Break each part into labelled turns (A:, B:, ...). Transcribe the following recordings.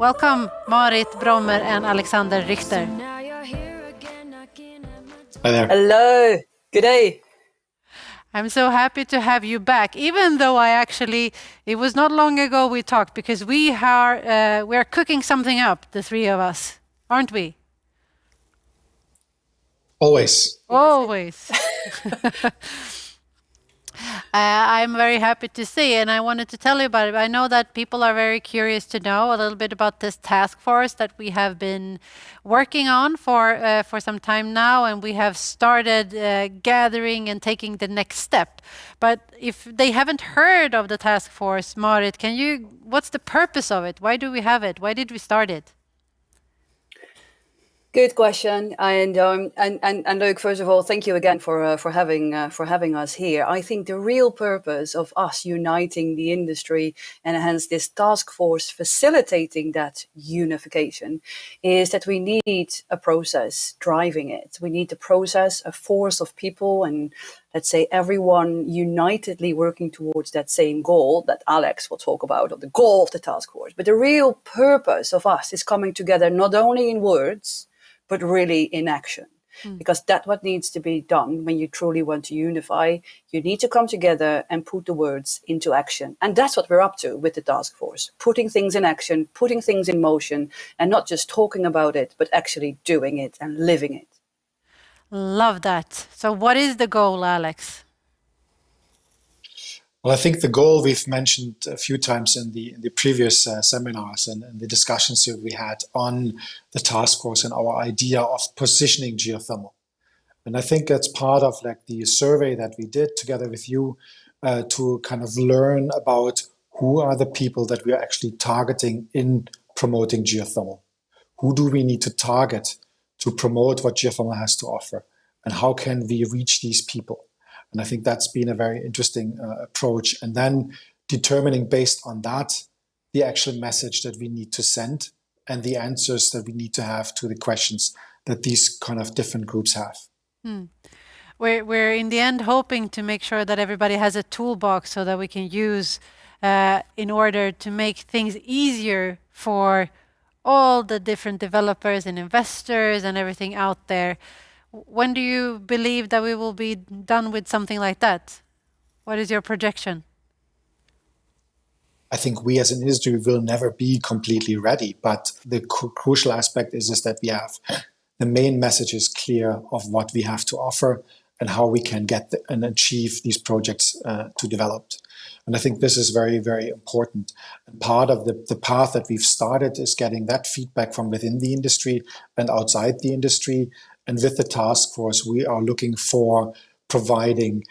A: Welcome, Marit Brommer and Alexander Richter.
B: Hi there.
C: Hello, good day.
A: I'm so happy to have you back, even though it was not long ago we talked, because we're cooking something up, the three of us, aren't we?
B: Always.
A: Always. I'm very happy to see, and I wanted to tell you about it. I know that people are very curious to know a little bit about this task force that we have been working on for some time now, and we have started gathering and taking the next step. But if they haven't heard of the task force, Marit, what's the purpose of it? Why do we have it? Why did we start it?
C: Good question, and Luke. First of all, thank you again for having us here. I think the real purpose of us uniting the industry and hence this task force facilitating that unification is that we need a process driving it. We need a process, a force of people, and let's say everyone unitedly working towards that same goal that Alex will talk about, or the goal of the task force. But the real purpose of us is coming together not only in words, but really in action. Because that's what needs to be done when you truly want to unify. You need to come together and put the words into action. And that's what we're up to with the task force, putting things in action, putting things in motion, and not just talking about it, but actually doing it and living it.
A: Love that. So what is the goal, Alex?
B: Well, I think the goal we've mentioned a few times in the previous seminars and the discussions that we had on the task force and our idea of positioning geothermal. And I think that's part of like the survey that we did together with you to kind of learn about who are the people that we are actually targeting in promoting geothermal. Who do we need to target to promote what geothermal has to offer? And how can we reach these people? And I think that's been a very interesting approach. And then determining based on that, the actual message that we need to send and the answers that we need to have to the questions that these kind of different groups have.
A: We're in the end hoping to make sure that everybody has a toolbox so that we can use in order to make things easier for all the different developers and investors and everything out there. When do you believe that we will be done with something like that? What is your projection?
B: I think we as an industry will never be completely ready, but the crucial aspect is that we have the main message is clear of what we have to offer and how we can get and achieve these projects to develop. And I think this is very, very important. And part of the path that we've started is getting that feedback from within the industry and outside the industry. And with the task force, we are looking for providing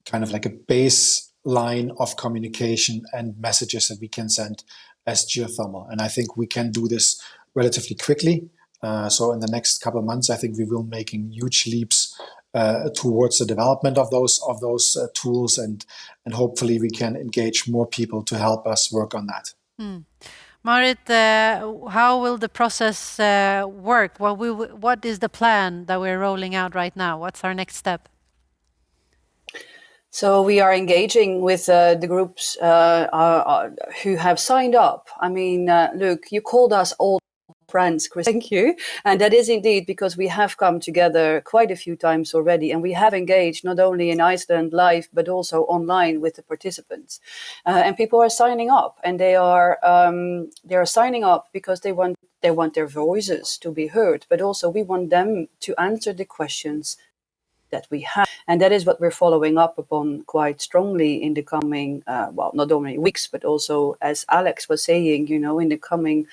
B: kind of like a baseline of communication and messages that we can send as geothermal. And I think we can do this relatively quickly. So in the next couple of months, I think we will be making huge leaps towards the development of those tools, and hopefully we can engage more people to help us work on that.
A: Marit, how will the process work? What is the plan that we're rolling out right now? What's our next step?
C: So we are engaging with the groups who have signed up. I mean, Luke, you called us old friends, Chris. Thank you. And that is indeed because we have come together quite a few times already, and we have engaged not only in Iceland live, but also online with the participants. And people are signing up, and they are signing up because they want their voices to be heard, but also we want them to answer the questions that we have. And that is what we're following up upon quite strongly in the coming, not only weeks, but also, as Alex was saying, in the coming,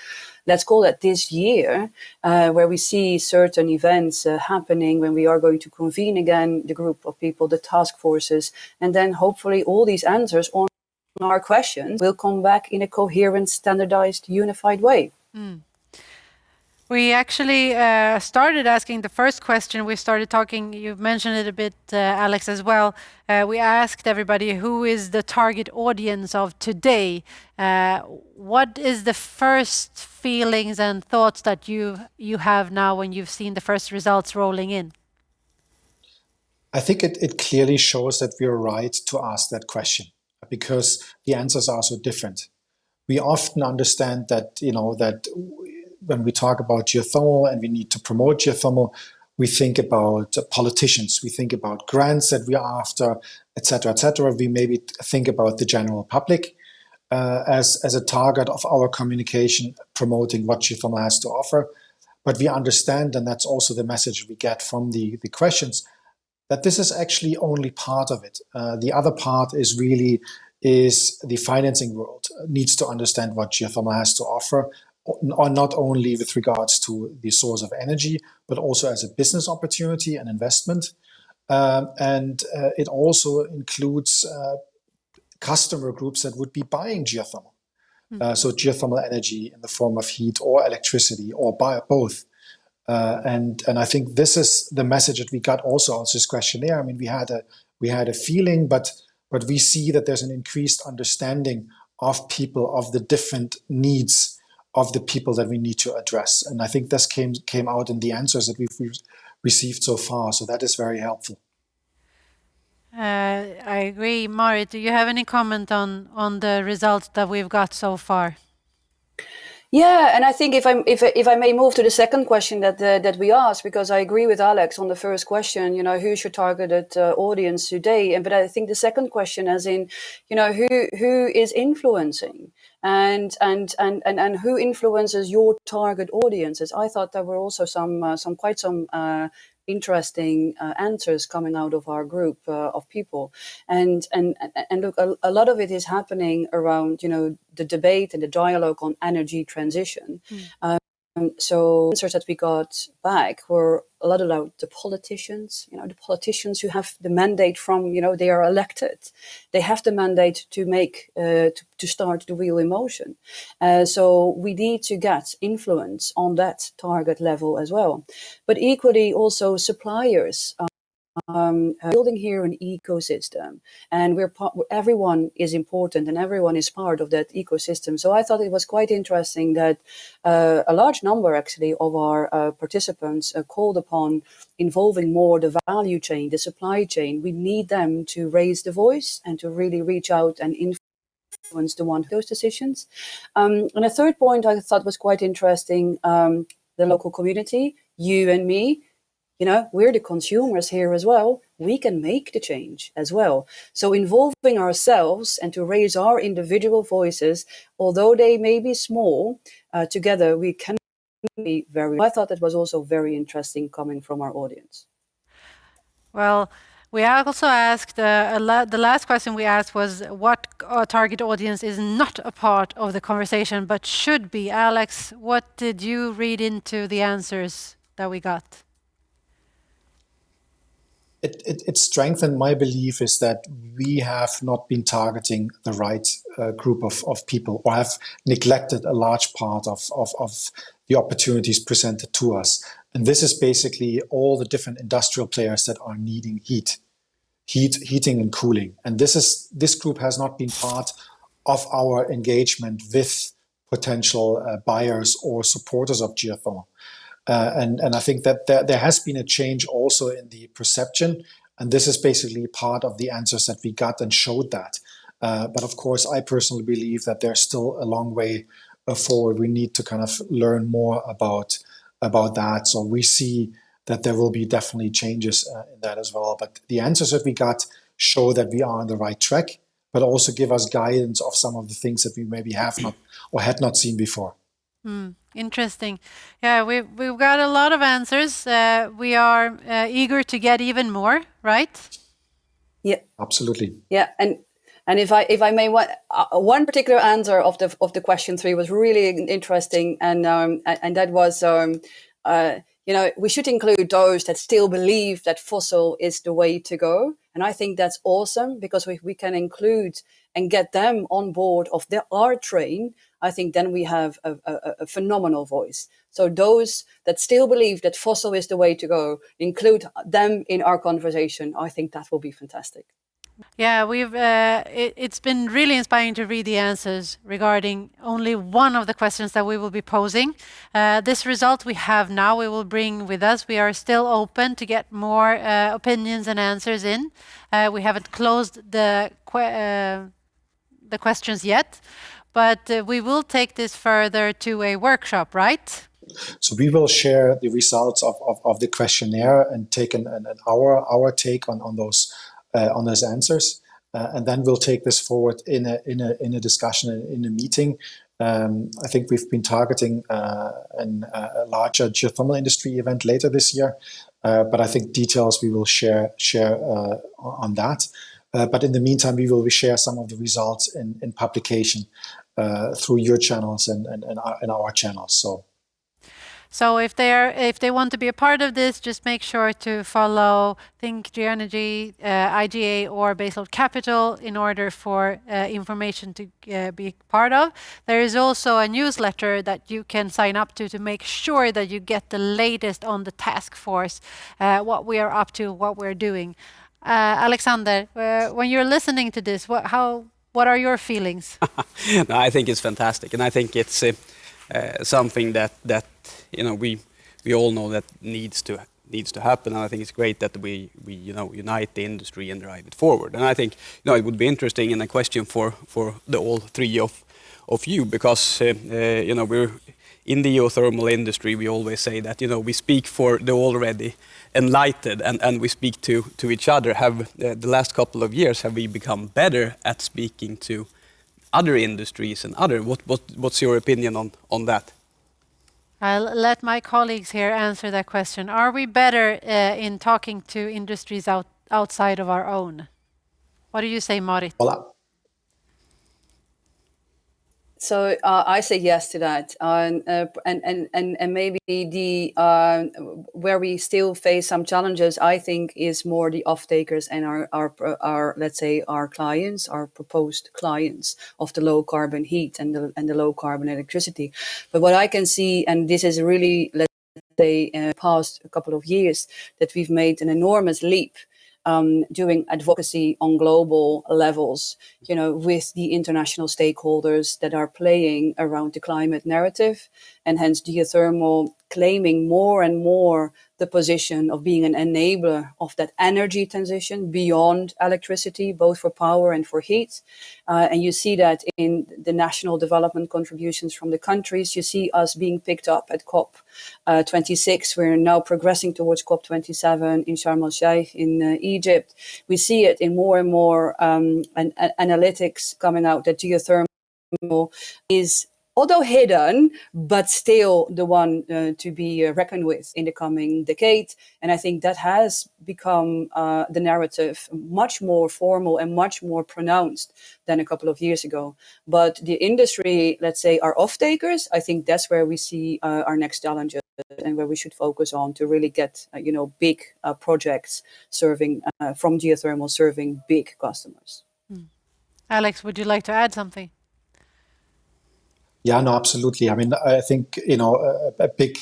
C: let's call it this year, where we see certain events happening when we are going to convene again the group of people, the task forces, and then hopefully all these answers on our questions will come back in a coherent, standardized, unified way.
A: We actually started asking the first question. We started talking, you mentioned it a bit, Alex, as well. We asked everybody, who is the target audience of today? What is the first feelings and thoughts that you have now when you've seen the first results rolling in?
B: I think it clearly shows that we're right to ask that question, because the answers are so different. we often understand that, that when we talk about geothermal and we need to promote geothermal, we think about politicians, we think about grants that we are after, etc., etc. We maybe think about the general public as a target of our communication, promoting what geothermal has to offer. But we understand, and that's also the message we get from the questions, that this is actually only part of it. The other part is the financing world needs to understand what geothermal has to offer, or not only with regards to the source of energy, but also as a business opportunity and investment. And it also includes customer groups that would be buying geothermal. So geothermal energy in the form of heat or electricity or both. And I think this is the message that we got also on this questionnaire. I mean, we had a feeling, but we see that there's an increased understanding of people, of the different needs of the people that we need to address. And I think this came out in the answers that we've received so far. So that is very helpful.
A: I agree. Marit, do you have any comment on the results that we've got so far?
C: Yeah, and I think if I may move to the second question that we asked, because I agree with Alex on the first question, who's your targeted audience today? But I think the second question, as in, who is influencing and who influences your target audiences? I thought there were also some interesting answers coming out of our group of people, and look, a lot of it is happening around the debate and the dialogue on energy transition. So answers that we got back were a lot about the politicians, the politicians who have the mandate from, they are elected. They have the mandate to make, to start the wheel in motion. So we need to get influence on that target level as well. But equally also suppliers, building here an ecosystem, and everyone is important and everyone is part of that ecosystem. So I thought it was quite interesting that a large number actually of our participants called upon involving more the value chain, the supply chain. We need them to raise the voice and to really reach out and influence the one those decisions. And a third point I thought was quite interesting, the local community, you and me. We're the consumers here as well. We can make the change as well. So involving ourselves and to raise our individual voices, although they may be small, together we can be very. I thought that was also very interesting coming from our audience.
A: Well, we also asked, the last question we asked was what target audience is not a part of the conversation but should be. Alex, what did you read into the answers that we got?
B: It strengthened my belief is that we have not been targeting the right group of people, or have neglected a large part of the opportunities presented to us. And this is basically all the different industrial players that are needing heating and cooling. And this group has not been part of our engagement with potential buyers or supporters of geothermal. And I think that there has been a change also in the perception, and this is basically part of the answers that we got and showed that. But of course, I personally believe that there's still a long way forward. We need to kind of learn more about that. So we see that there will be definitely changes in that as well. But the answers that we got show that we are on the right track, but also give us guidance of some of the things that we maybe have not or had not seen before.
A: Interesting. Yeah, we've got a lot of answers. We are eager to get even more, right?
C: Yeah,
B: absolutely.
C: Yeah, and if I may, one particular answer of the question 3 was really interesting, and that was we should include those that still believe that fossil is the way to go, and I think that's awesome because we can include and get them on board of our train. I think then we have a phenomenal voice. So those that still believe that fossil is the way to go, include them in our conversation. I think that will be fantastic.
A: Yeah, it's been really inspiring to read the answers regarding only one of the questions that we will be posing. This result we have now, we will bring with us. We are still open to get more opinions and answers in. We haven't closed the questions yet. but we will take this further to a workshop, right?
B: So we will share the results of the questionnaire and take our take on those answers, and then we'll take this forward in a discussion in a meeting. I think we've been targeting a larger geothermal industry event later this year, but I think details we will share on that. But in the meantime, we will share some of the results in publication through your channels and our channels.
A: So if they want to be a part of this, just make sure to follow Think GeoEnergy, IGA, or Baseload Capital in order for information to be part of. There is also a newsletter that you can sign up to make sure that you get the latest on the task force, what we are up to, what we're doing. Alexander, when you're listening to this, what are your feelings?
D: No, I think it's fantastic, and I think it's something that we all know that needs to happen, and I think it's great that we unite the industry and drive it forward. And I think it would be interesting, and a question for the all three of you, because we're in the geothermal industry. We always say that we speak for the already enlightened, and we speak to each other. Have the last couple of years have we become better at speaking to other industries and what's your opinion on that?
A: I'll let my colleagues here answer that question. Are we better in talking to industries outside of our own? What do you say, Marit?
C: So I say yes to that, and maybe the where we still face some challenges, I think, is more the off-takers and our let's say our clients, our proposed clients of the low carbon heat and the low carbon electricity. But what I can see, and this is really, let's say, past a couple of years, that we've made an enormous leap. Doing advocacy on global levels, with the international stakeholders that are playing around the climate narrative, and hence geothermal claiming more and more the position of being an enabler of that energy transition beyond electricity, both for power and for heat. And you see that in the national development contributions from the countries. You see us being picked up at COP26. We're now progressing towards COP27 in Sharm el-Sheikh in Egypt. We see it in more and more analytics coming out that geothermal is, although hidden, but still the one to be reckoned with in the coming decade. And I think that has become the narrative much more formal and much more pronounced than a couple of years ago. But the industry, let's say, our off-takers, I think that's where we see our next challenges and where we should focus on to really get, big projects serving from geothermal, serving big customers.
A: Alex, would you like to add something?
B: Yeah, no, absolutely. I mean, I think, a big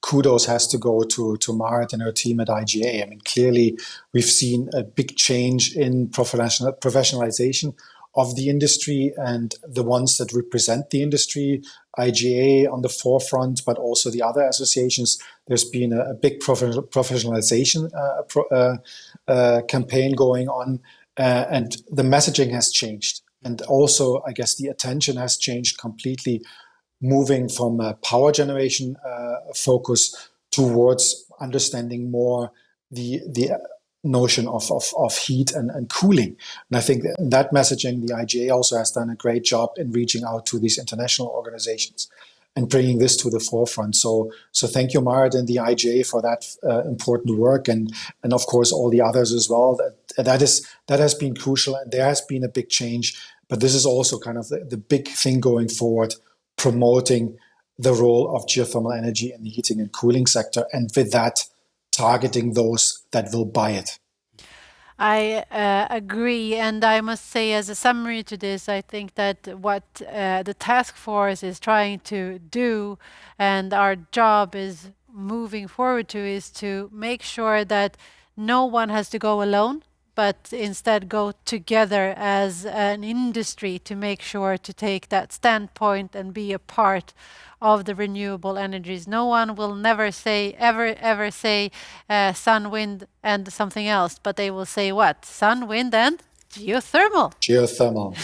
B: kudos has to go to Marit and her team at IGA. I mean, clearly, we've seen a big change in professionalization of the industry and the ones that represent the industry, IGA on the forefront, but also the other associations. There's been a big professionalization campaign going on, and the messaging has changed. And also, I guess the attention has changed completely, moving from a power generation focus towards understanding more the notion of heat and cooling. And I think that messaging, the IGA also has done a great job in reaching out to these international organizations and bringing this to the forefront. So thank you, Marit, and the IGA for that important work, and of course all the others as well. That has been crucial, and there has been a big change. But this is also kind of the big thing going forward, promoting the role of geothermal energy in the heating and cooling sector, and with that, targeting those that will buy it.
A: I agree, and I must say, as a summary to this, I think that what the task force is trying to do, and our job is moving forward to, is to make sure that no one has to go alone, but instead go together as an industry to make sure to take that standpoint and be a part of the renewable energies. No one will never say, ever say sun, wind, and something else, but they will say what? Sun, wind, and geothermal.
B: Geothermal.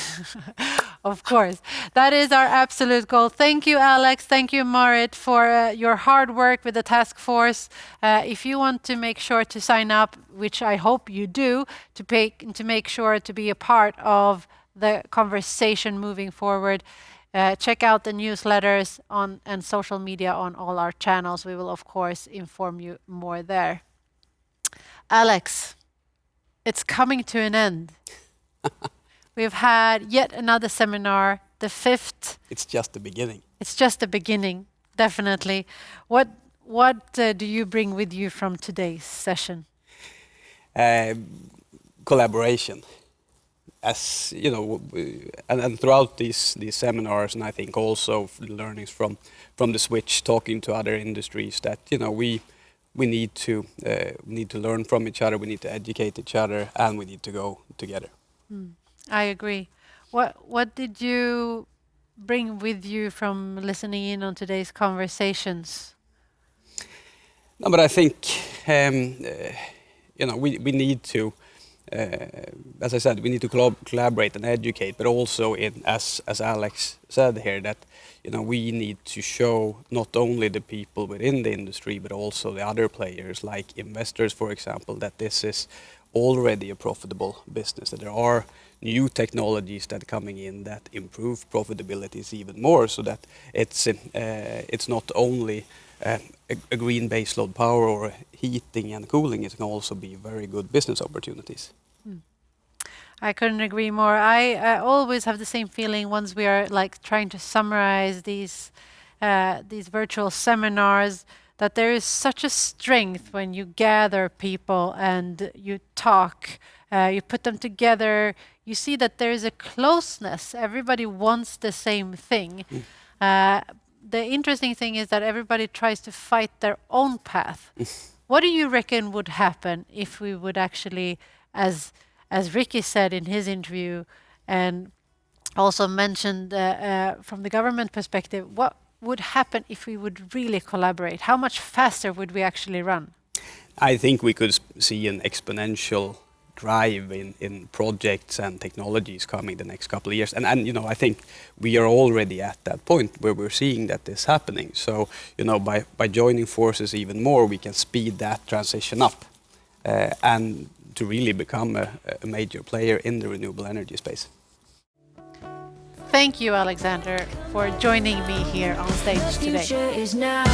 A: Of course. That is our absolute goal. Thank you, Alex. Thank you, Marit, for your hard work with the task force. If you want to make sure to sign up, which I hope you do, to make sure to be a part of the conversation moving forward, check out the newsletters and social media on all our channels. We will, of course, inform you more there. Alex, it's coming to an end. We've had yet another seminar, the 5th.
D: It's just the beginning.
A: It's just the beginning, definitely. What do you bring with you from today's session?
D: Collaboration. As you know, and throughout these seminars, and I think also learnings from the switch, talking to other industries, that we need to learn from each other, we need to educate each other, and we need to go together.
A: I agree. What did you bring with you from listening in on today's conversations?
D: No, but I think we need to. As I said, we need to collaborate and educate, but also, as Alex said here, that we need to show not only the people within the industry, but also the other players, like investors, for example, that this is already a profitable business, that there are new technologies that are coming in that improve profitabilities even more, so that it's not only a green baseload power or heating and cooling, it can also be very good business opportunities.
A: I couldn't agree more. I always have the same feeling once we are trying to summarize these virtual seminars, that there is such a strength when you gather people and you talk, you put them together, you see that there is a closeness. Everybody wants the same thing. The interesting thing is that everybody tries to fight their own path. What do you reckon would happen if we would actually, as Ricky said in his interview, and also mentioned from the government perspective, what would happen if we would really collaborate? How much faster would we actually run?
D: I think we could see an exponential drive in projects and technologies coming the next couple of years. And I think we are already at that point where we're seeing that this happening. So, by joining forces even more, we can speed that transition up and to really become a major player in the renewable energy space.
A: Thank you, Alexander, for joining me here on stage today.
E: The future is now.